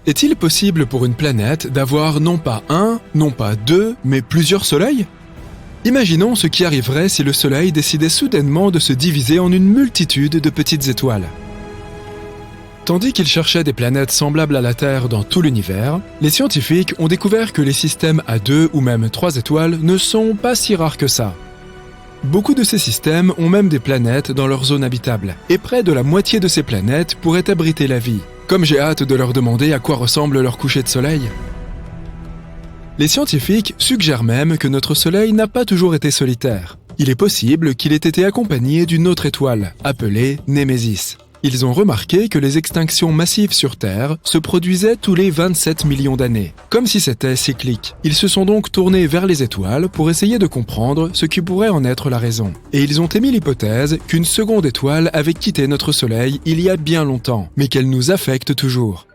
Est-il possible pour une planète d'avoir non pas un, non pas deux, mais plusieurs soleils ? Imaginons ce qui arriverait si le Soleil décidait soudainement de se diviser en une multitude de petites étoiles. Tandis qu'ils cherchaient des planètes semblables à la Terre dans tout l'univers, les scientifiques ont découvert que les systèmes à 2 ou même 3 étoiles ne sont pas si rares que ça. Beaucoup de ces systèmes ont même des planètes dans leur zone habitable, et près de la moitié de ces planètes pourraient abriter la vie. Comme j'ai hâte de leur demander à quoi ressemble leur coucher de soleil. Les scientifiques suggèrent même que notre Soleil n'a pas toujours été solitaire. Il est possible qu'il ait été accompagné d'une autre étoile, appelée Némésis. Ils ont remarqué que les extinctions massives sur Terre se produisaient tous les 27 millions d'années, comme si c'était cyclique. Ils se sont donc tournés vers les étoiles pour essayer de comprendre ce qui pourrait en être la raison. Et ils ont émis l'hypothèse qu'une seconde étoile avait quitté notre Soleil il y a bien longtemps, mais qu'elle nous affecte toujours.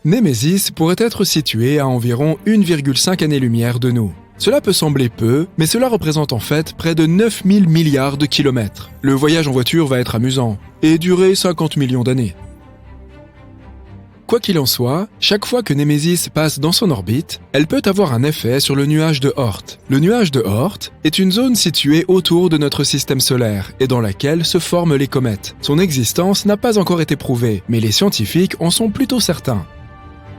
Némésis pourrait être située à environ 1,5 année-lumière de nous. Cela peut sembler peu, mais cela représente en fait près de 9000 milliards de kilomètres. Le voyage en voiture va être amusant, et durer 50 millions d'années. Quoi qu'il en soit, chaque fois que Némésis passe dans son orbite, elle peut avoir un effet sur le nuage de Oort. Le nuage de Oort est une zone située autour de notre système solaire et dans laquelle se forment les comètes. Son existence n'a pas encore été prouvée, mais les scientifiques en sont plutôt certains.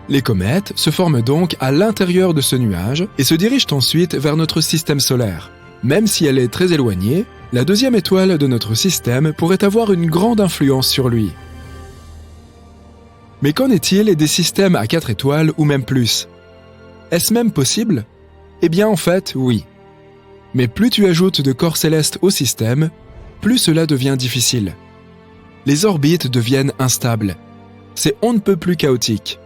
Les comètes se forment donc à l'intérieur de ce nuage et se dirigent ensuite vers notre système solaire. Même si elle est très éloignée, la deuxième étoile de notre système pourrait avoir une grande influence sur lui. Mais qu'en est-il des systèmes à 4 étoiles ou même plus ? Est-ce même possible ? Eh bien en fait, oui. Mais plus tu ajoutes de corps célestes au système, plus cela devient difficile. Les orbites deviennent instables. C'est on ne peut plus chaotique.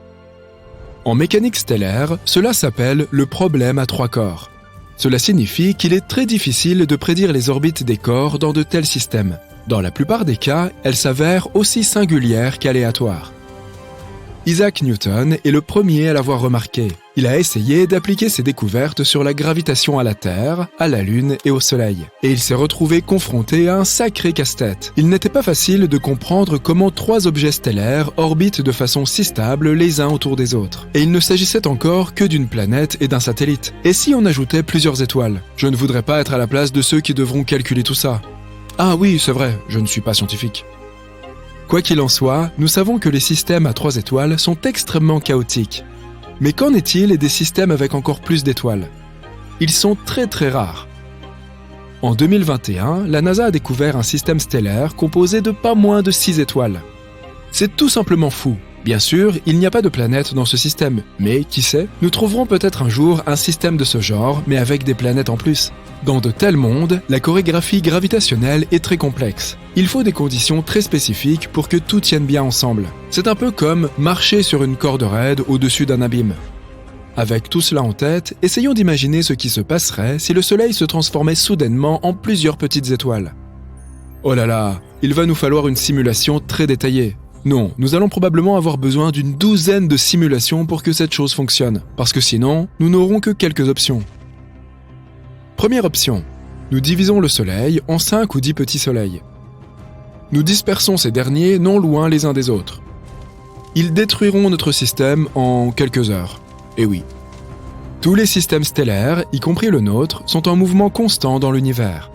En mécanique stellaire, cela s'appelle le problème à 3 corps. Cela signifie qu'il est très difficile de prédire les orbites des corps dans de tels systèmes. Dans la plupart des cas, elles s'avèrent aussi singulières qu'aléatoires. Isaac Newton est le premier à l'avoir remarqué. Il a essayé d'appliquer ses découvertes sur la gravitation à la Terre, à la Lune et au Soleil. Et il s'est retrouvé confronté à un sacré casse-tête. Il n'était pas facile de comprendre comment 3 objets stellaires orbitent de façon si stable les uns autour des autres. Et il ne s'agissait encore que d'une planète et d'un satellite. Et si on ajoutait plusieurs étoiles ? Je ne voudrais pas être à la place de ceux qui devront calculer tout ça. Ah oui, c'est vrai, je ne suis pas scientifique. Quoi qu'il en soit, nous savons que les systèmes à 3 étoiles sont extrêmement chaotiques. Mais qu'en est-il des systèmes avec encore plus d'étoiles ? Ils sont très très rares. En 2021, la NASA a découvert un système stellaire composé de pas moins de 6 étoiles. C'est tout simplement fou. Bien sûr, il n'y a pas de planète dans ce système, mais qui sait, nous trouverons peut-être un jour un système de ce genre, mais avec des planètes en plus. Dans de tels mondes, la chorégraphie gravitationnelle est très complexe. Il faut des conditions très spécifiques pour que tout tienne bien ensemble. C'est un peu comme marcher sur une corde raide au-dessus d'un abîme. Avec tout cela en tête, essayons d'imaginer ce qui se passerait si le Soleil se transformait soudainement en plusieurs petites étoiles. Oh là là, il va nous falloir une simulation très détaillée. Non, nous allons probablement avoir besoin d'une douzaine de simulations pour que cette chose fonctionne, parce que sinon, nous n'aurons que quelques options. Première option, nous divisons le Soleil en 5 ou 10 petits soleils. Nous dispersons ces derniers non loin les uns des autres. Ils détruiront notre système en quelques heures. Et oui. Tous les systèmes stellaires, y compris le nôtre, sont en mouvement constant dans l'univers.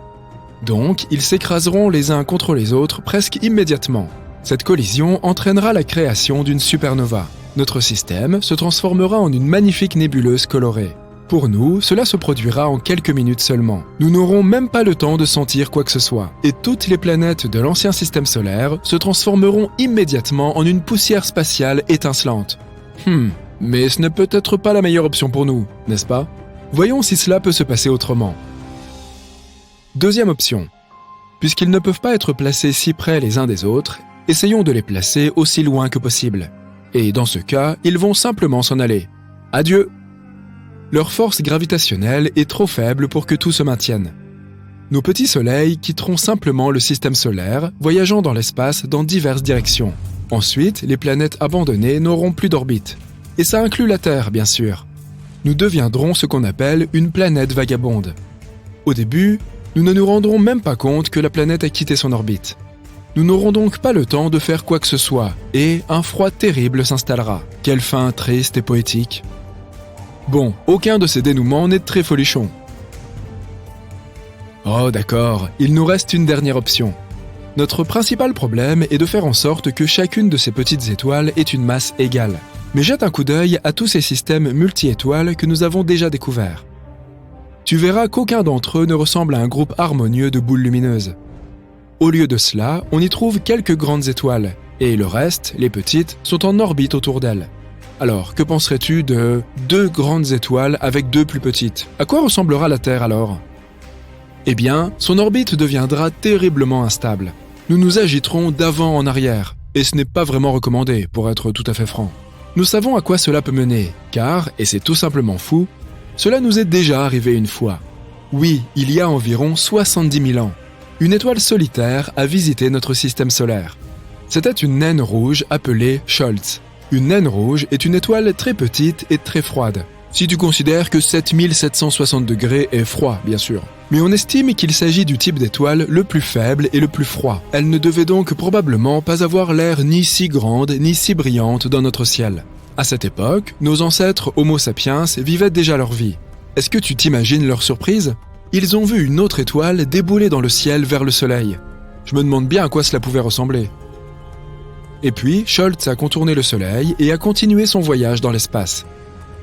Donc, ils s'écraseront les uns contre les autres presque immédiatement. Cette collision entraînera la création d'une supernova. Notre système se transformera en une magnifique nébuleuse colorée. Pour nous, cela se produira en quelques minutes seulement. Nous n'aurons même pas le temps de sentir quoi que ce soit. Et toutes les planètes de l'ancien système solaire se transformeront immédiatement en une poussière spatiale étincelante. Mais ce n'est peut-être pas la meilleure option pour nous, n'est-ce pas ? Voyons si cela peut se passer autrement. Deuxième option. Puisqu'ils ne peuvent pas être placés si près les uns des autres, essayons de les placer aussi loin que possible. Et dans ce cas, ils vont simplement s'en aller. Adieu ! Leur force gravitationnelle est trop faible pour que tout se maintienne. Nos petits soleils quitteront simplement le système solaire, voyageant dans l'espace dans diverses directions. Ensuite, les planètes abandonnées n'auront plus d'orbite. Et ça inclut la Terre, bien sûr. Nous deviendrons ce qu'on appelle une planète vagabonde. Au début, nous ne nous rendrons même pas compte que la planète a quitté son orbite. Nous n'aurons donc pas le temps de faire quoi que ce soit, et un froid terrible s'installera. Quelle fin triste et poétique. Bon, aucun de ces dénouements n'est très folichon. Oh d'accord, il nous reste une dernière option. Notre principal problème est de faire en sorte que chacune de ces petites étoiles ait une masse égale. Mais jette un coup d'œil à tous ces systèmes multi-étoiles que nous avons déjà découverts. Tu verras qu'aucun d'entre eux ne ressemble à un groupe harmonieux de boules lumineuses. Au lieu de cela, on y trouve quelques grandes étoiles, et le reste, les petites, sont en orbite autour d'elles. Alors, que penserais-tu de 2 grandes étoiles avec 2 plus petites? À quoi ressemblera la Terre alors? Eh bien, son orbite deviendra terriblement instable. Nous nous agiterons d'avant en arrière, et ce n'est pas vraiment recommandé, pour être tout à fait franc. Nous savons à quoi cela peut mener, car, et c'est tout simplement fou, cela nous est déjà arrivé une fois. Oui, il y a environ 70 000 ans, une étoile solitaire a visité notre système solaire. C'était une naine rouge appelée Scholz. Une naine rouge est une étoile très petite et très froide. Si tu considères que 7760 degrés est froid, bien sûr. Mais on estime qu'il s'agit du type d'étoile le plus faible et le plus froid. Elle ne devait donc probablement pas avoir l'air ni si grande ni si brillante dans notre ciel. À cette époque, nos ancêtres Homo sapiens vivaient déjà leur vie. Est-ce que tu t'imagines leur surprise? Ils ont vu une autre étoile débouler dans le ciel vers le soleil. Je me demande bien à quoi cela pouvait ressembler. Et puis, Scholz a contourné le soleil et a continué son voyage dans l'espace.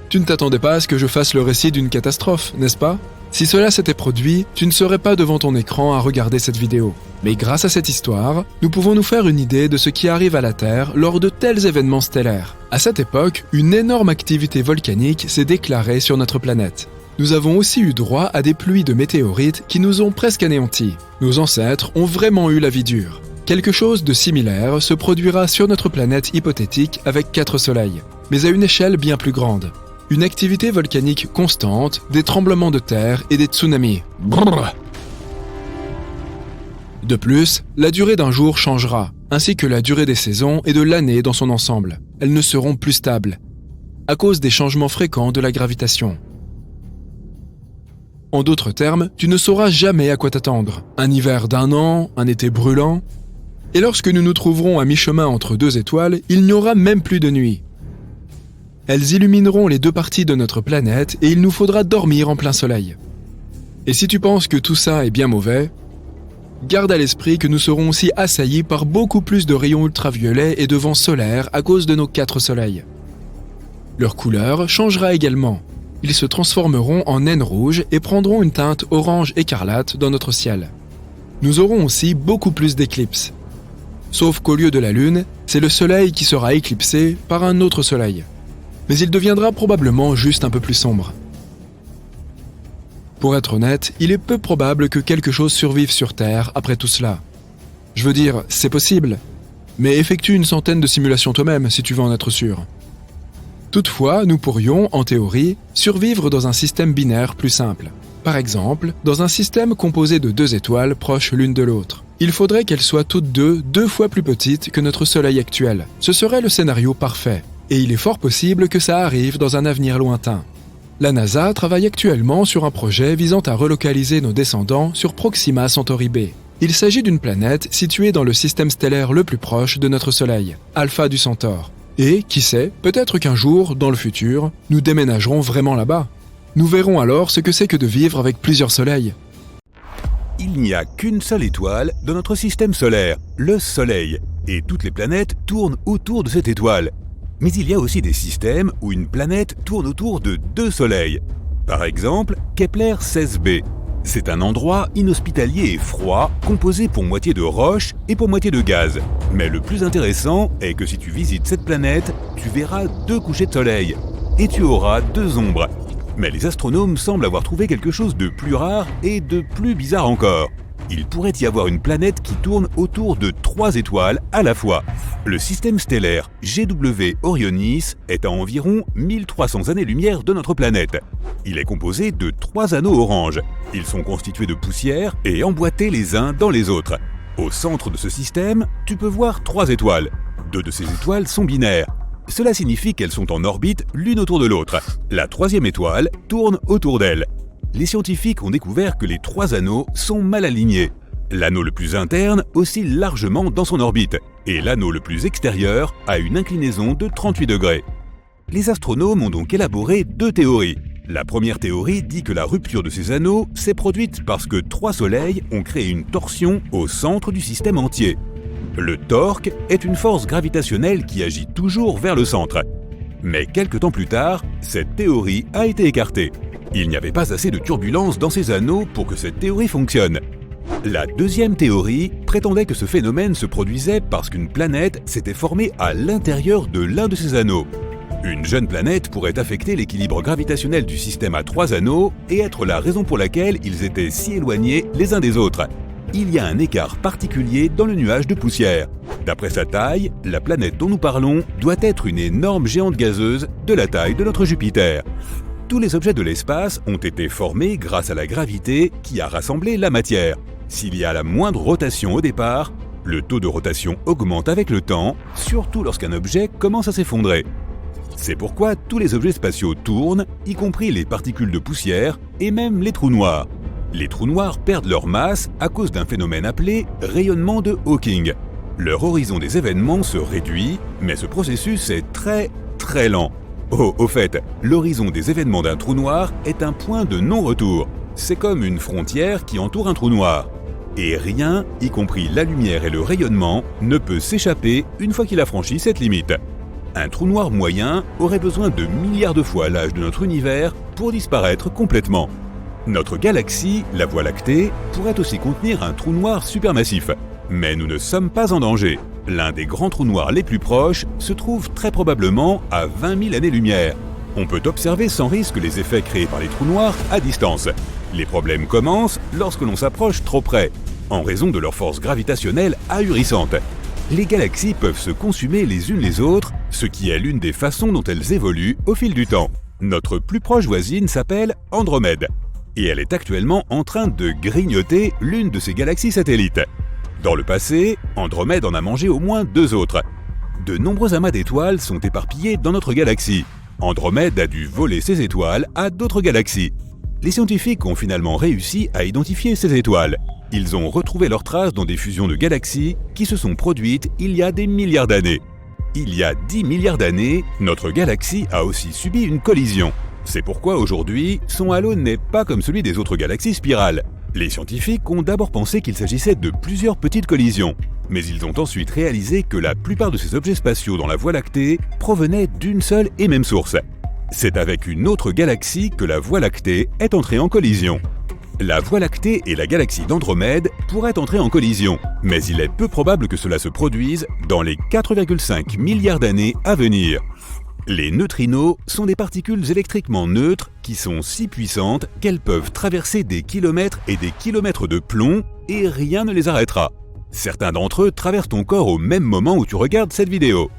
Tu ne t'attendais pas à ce que je fasse le récit d'une catastrophe, n'est-ce pas? Si cela s'était produit, tu ne serais pas devant ton écran à regarder cette vidéo. Mais grâce à cette histoire, nous pouvons nous faire une idée de ce qui arrive à la Terre lors de tels événements stellaires. À cette époque, une énorme activité volcanique s'est déclarée sur notre planète. Nous avons aussi eu droit à des pluies de météorites qui nous ont presque anéantis. Nos ancêtres ont vraiment eu la vie dure. Quelque chose de similaire se produira sur notre planète hypothétique avec 4 soleils, mais à une échelle bien plus grande. Une activité volcanique constante, des tremblements de terre et des tsunamis. Brrr. De plus, la durée d'un jour changera, ainsi que la durée des saisons et de l'année dans son ensemble. Elles ne seront plus stables, à cause des changements fréquents de la gravitation. En d'autres termes, tu ne sauras jamais à quoi t'attendre. Un hiver d'1 an, un été brûlant. Et lorsque nous nous trouverons à mi-chemin entre 2 étoiles, il n'y aura même plus de nuit. Elles illumineront les 2 parties de notre planète et il nous faudra dormir en plein soleil. Et si tu penses que tout ça est bien mauvais, garde à l'esprit que nous serons aussi assaillis par beaucoup plus de rayons ultraviolets et de vents solaires à cause de nos 4 soleils. Leur couleur changera également. Ils se transformeront en naines rouges et prendront une teinte orange écarlate dans notre ciel. Nous aurons aussi beaucoup plus d'éclipses. Sauf qu'au lieu de la Lune, c'est le Soleil qui sera éclipsé par un autre Soleil. Mais il deviendra probablement juste un peu plus sombre. Pour être honnête, il est peu probable que quelque chose survive sur Terre après tout cela. Je veux dire, c'est possible, mais effectue une centaine de simulations toi-même si tu veux en être sûr. Toutefois, nous pourrions, en théorie, survivre dans un système binaire plus simple. Par exemple, dans un système composé de 2 étoiles proches l'une de l'autre. Il faudrait qu'elles soient toutes 2 fois plus petites que notre Soleil actuel. Ce serait le scénario parfait. Et il est fort possible que ça arrive dans un avenir lointain. La NASA travaille actuellement sur un projet visant à relocaliser nos descendants sur Proxima Centauri b. Il s'agit d'une planète située dans le système stellaire le plus proche de notre Soleil, Alpha du Centaure. Et, qui sait, peut-être qu'un jour, dans le futur, nous déménagerons vraiment là-bas. Nous verrons alors ce que c'est que de vivre avec plusieurs soleils. Il n'y a qu'une seule étoile dans notre système solaire, le Soleil, et toutes les planètes tournent autour de cette étoile. Mais il y a aussi des systèmes où une planète tourne autour de 2 soleils. Par exemple, Kepler 16b. C'est un endroit inhospitalier et froid, composé pour moitié de roches et pour moitié de gaz. Mais le plus intéressant est que si tu visites cette planète, tu verras 2 couchers de soleil. Et tu auras 2 ombres. Mais les astronomes semblent avoir trouvé quelque chose de plus rare et de plus bizarre encore. Il pourrait y avoir une planète qui tourne autour de 3 étoiles à la fois. Le système stellaire GW Orionis est à environ 1300 années-lumière de notre planète. Il est composé de 3 anneaux orange. Ils sont constitués de poussière et emboîtés les uns dans les autres. Au centre de ce système, tu peux voir 3 étoiles. 2 de ces étoiles sont binaires. Cela signifie qu'elles sont en orbite l'une autour de l'autre. La 3e étoile tourne autour d'elle. Les scientifiques ont découvert que les 3 anneaux sont mal alignés. L'anneau le plus interne oscille largement dans son orbite, et l'anneau le plus extérieur a une inclinaison de 38 degrés. Les astronomes ont donc élaboré deux théories. La première théorie dit que la rupture de ces anneaux s'est produite parce que 3 soleils ont créé une torsion au centre du système entier. Le torque est une force gravitationnelle qui agit toujours vers le centre. Mais quelque temps plus tard, cette théorie a été écartée. Il n'y avait pas assez de turbulence dans ces anneaux pour que cette théorie fonctionne. La deuxième théorie prétendait que ce phénomène se produisait parce qu'une planète s'était formée à l'intérieur de l'un de ces anneaux. Une jeune planète pourrait affecter l'équilibre gravitationnel du système à 3 anneaux et être la raison pour laquelle ils étaient si éloignés les uns des autres. Il y a un écart particulier dans le nuage de poussière. D'après sa taille, la planète dont nous parlons doit être une énorme géante gazeuse de la taille de notre Jupiter. Tous les objets de l'espace ont été formés grâce à la gravité qui a rassemblé la matière. S'il y a la moindre rotation au départ, le taux de rotation augmente avec le temps, surtout lorsqu'un objet commence à s'effondrer. C'est pourquoi tous les objets spatiaux tournent, y compris les particules de poussière et même les trous noirs. Les trous noirs perdent leur masse à cause d'un phénomène appelé rayonnement de Hawking. Leur horizon des événements se réduit, mais ce processus est très lent. Oh, au fait, l'horizon des événements d'un trou noir est un point de non-retour. C'est comme une frontière qui entoure un trou noir. Et rien, y compris la lumière et le rayonnement, ne peut s'échapper une fois qu'il a franchi cette limite. Un trou noir moyen aurait besoin de milliards de fois l'âge de notre univers pour disparaître complètement. Notre galaxie, la Voie lactée, pourrait aussi contenir un trou noir supermassif. Mais nous ne sommes pas en danger. L'un des grands trous noirs les plus proches se trouve très probablement à 20 000 années-lumière. On peut observer sans risque les effets créés par les trous noirs à distance. Les problèmes commencent lorsque l'on s'approche trop près, en raison de leur force gravitationnelle ahurissante. Les galaxies peuvent se consumer les unes les autres, ce qui est l'une des façons dont elles évoluent au fil du temps. Notre plus proche voisine s'appelle Andromède, et elle est actuellement en train de grignoter l'une de ses galaxies satellites. Dans le passé, Andromède en a mangé au moins 2 autres. De nombreux amas d'étoiles sont éparpillés dans notre galaxie. Andromède a dû voler ses étoiles à d'autres galaxies. Les scientifiques ont finalement réussi à identifier ces étoiles. Ils ont retrouvé leurs traces dans des fusions de galaxies qui se sont produites il y a des milliards d'années. Il y a 10 milliards d'années, notre galaxie a aussi subi une collision. C'est pourquoi aujourd'hui, son halo n'est pas comme celui des autres galaxies spirales. Les scientifiques ont d'abord pensé qu'il s'agissait de plusieurs petites collisions, mais ils ont ensuite réalisé que la plupart de ces objets spatiaux dans la Voie lactée provenaient d'une seule et même source. C'est avec une autre galaxie que la Voie lactée est entrée en collision. La Voie lactée et la galaxie d'Andromède pourraient entrer en collision, mais il est peu probable que cela se produise dans les 4,5 milliards d'années à venir. Les neutrinos sont des particules électriquement neutres qui sont si puissantes qu'elles peuvent traverser des kilomètres et des kilomètres de plomb et rien ne les arrêtera. Certains d'entre eux traversent ton corps au même moment où tu regardes cette vidéo.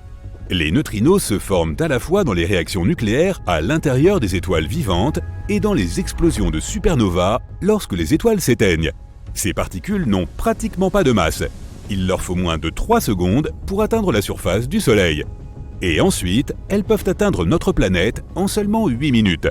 Les neutrinos se forment à la fois dans les réactions nucléaires à l'intérieur des étoiles vivantes et dans les explosions de supernovas lorsque les étoiles s'éteignent. Ces particules n'ont pratiquement pas de masse. Il leur faut moins de 3 secondes pour atteindre la surface du Soleil. Et ensuite, elles peuvent atteindre notre planète en seulement 8 minutes.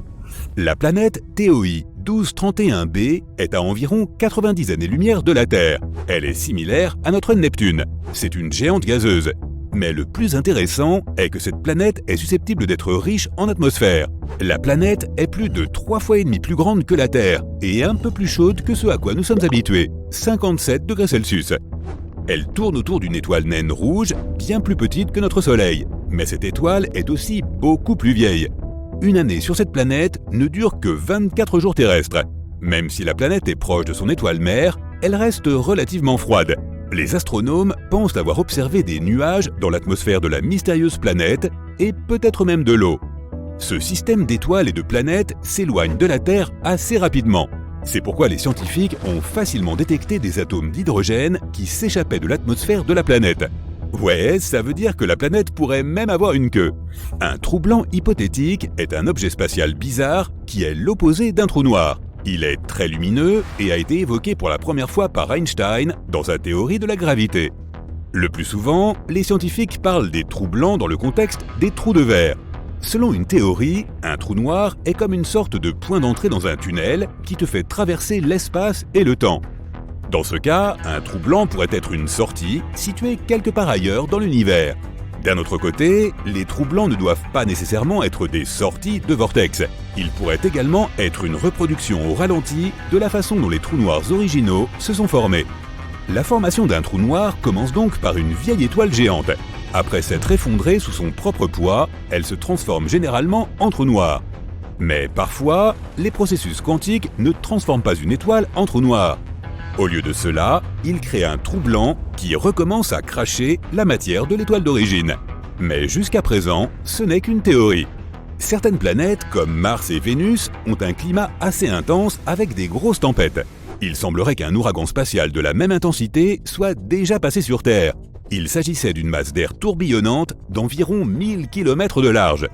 La planète TOI 1231b est à environ 90 années-lumière de la Terre. Elle est similaire à notre Neptune. C'est une géante gazeuse. Mais le plus intéressant est que cette planète est susceptible d'être riche en atmosphère. La planète est plus de 3 fois et demi plus grande que la Terre et un peu plus chaude que ce à quoi nous sommes habitués, 57 degrés Celsius. Elle tourne autour d'une étoile naine rouge, bien plus petite que notre Soleil. Mais cette étoile est aussi beaucoup plus vieille. Une année sur cette planète ne dure que 24 jours terrestres. Même si la planète est proche de son étoile mère, elle reste relativement froide. Les astronomes pensent avoir observé des nuages dans l'atmosphère de la mystérieuse planète et peut-être même de l'eau. Ce système d'étoiles et de planètes s'éloigne de la Terre assez rapidement. C'est pourquoi les scientifiques ont facilement détecté des atomes d'hydrogène qui s'échappaient de l'atmosphère de la planète. Ouais, ça veut dire que la planète pourrait même avoir une queue. Un trou blanc hypothétique est un objet spatial bizarre qui est l'opposé d'un trou noir. Il est très lumineux et a été évoqué pour la première fois par Einstein dans sa théorie de la gravité. Le plus souvent, les scientifiques parlent des trous blancs dans le contexte des trous de verre. Selon une théorie, un trou noir est comme une sorte de point d'entrée dans un tunnel qui te fait traverser l'espace et le temps. Dans ce cas, un trou blanc pourrait être une sortie située quelque part ailleurs dans l'univers. D'un autre côté, les trous blancs ne doivent pas nécessairement être des sorties de vortex. Ils pourraient également être une reproduction au ralenti de la façon dont les trous noirs originaux se sont formés. La formation d'un trou noir commence donc par une vieille étoile géante. Après s'être effondrée sous son propre poids, elle se transforme généralement en trou noir. Mais parfois, les processus quantiques ne transforment pas une étoile en trou noir. Au lieu de cela, ils créent un trou blanc qui recommence à cracher la matière de l'étoile d'origine. Mais jusqu'à présent, ce n'est qu'une théorie. Certaines planètes, comme Mars et Vénus, ont un climat assez intense avec des grosses tempêtes. Il semblerait qu'un ouragan spatial de la même intensité soit déjà passé sur Terre. Il s'agissait d'une masse d'air tourbillonnante d'environ 1000 km de large.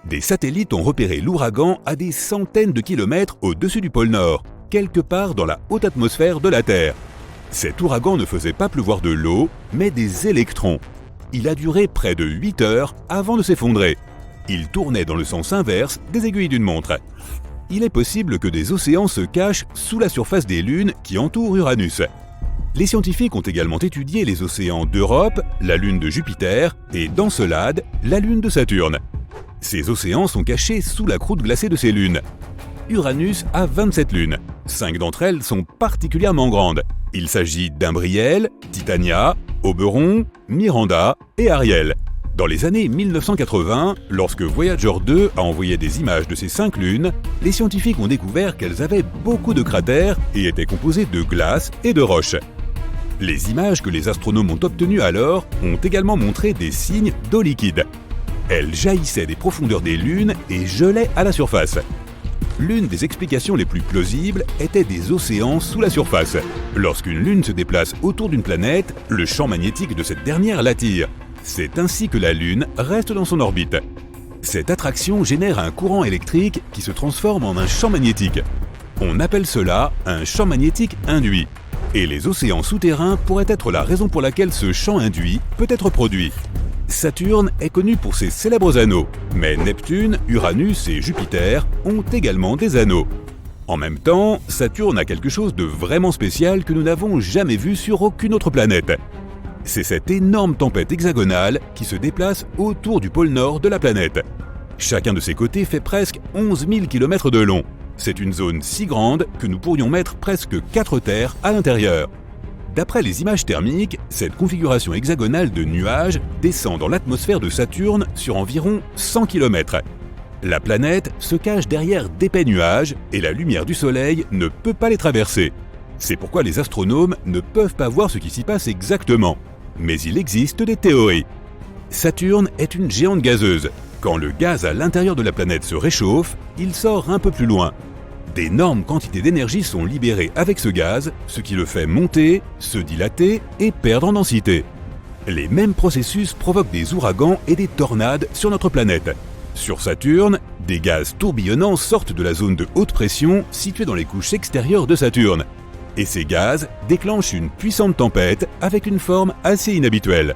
Des satellites ont repéré l'ouragan à des centaines de kilomètres au-dessus du pôle Nord, quelque part dans la haute atmosphère de la Terre. Cet ouragan ne faisait pas pleuvoir de l'eau, mais des électrons. Il a duré près de 8 heures avant de s'effondrer. Il tournait dans le sens inverse des aiguilles d'une montre. Il est possible que des océans se cachent sous la surface des lunes qui entourent Uranus. Les scientifiques ont également étudié les océans d'Europe, la lune de Jupiter, et d'Encelade, la lune de Saturne. Ces océans sont cachés sous la croûte glacée de ces lunes. Uranus a 27 lunes. 5 d'entre elles sont particulièrement grandes. Il s'agit d'Imbriel, Titania, Oberon, Miranda et Ariel. Dans les années 1980, lorsque Voyager 2 a envoyé des images de ces 5 lunes, les scientifiques ont découvert qu'elles avaient beaucoup de cratères et étaient composées de glace et de roches. Les images que les astronomes ont obtenues alors ont également montré des signes d'eau liquide. Elles jaillissaient des profondeurs des lunes et gelaient à la surface. L'une des explications les plus plausibles était des océans sous la surface. Lorsqu'une lune se déplace autour d'une planète, le champ magnétique de cette dernière l'attire. C'est ainsi que la Lune reste dans son orbite. Cette attraction génère un courant électrique qui se transforme en un champ magnétique. On appelle cela un champ magnétique induit. Et les océans souterrains pourraient être la raison pour laquelle ce champ induit peut être produit. Saturne est connu pour ses célèbres anneaux, mais Neptune, Uranus et Jupiter ont également des anneaux. En même temps, Saturne a quelque chose de vraiment spécial que nous n'avons jamais vu sur aucune autre planète. C'est cette énorme tempête hexagonale qui se déplace autour du pôle nord de la planète. Chacun de ses côtés fait presque 11 000 km de long. C'est une zone si grande que nous pourrions mettre presque 4 terres à l'intérieur. D'après les images thermiques, cette configuration hexagonale de nuages descend dans l'atmosphère de Saturne sur environ 100 km. La planète se cache derrière d'épais nuages et la lumière du Soleil ne peut pas les traverser. C'est pourquoi les astronomes ne peuvent pas voir ce qui s'y passe exactement. Mais il existe des théories. Saturne est une géante gazeuse. Quand le gaz à l'intérieur de la planète se réchauffe, il sort un peu plus loin. D'énormes quantités d'énergie sont libérées avec ce gaz, ce qui le fait monter, se dilater et perdre en densité. Les mêmes processus provoquent des ouragans et des tornades sur notre planète. Sur Saturne, des gaz tourbillonnants sortent de la zone de haute pression située dans les couches extérieures de Saturne. Et ces gaz déclenchent une puissante tempête avec une forme assez inhabituelle.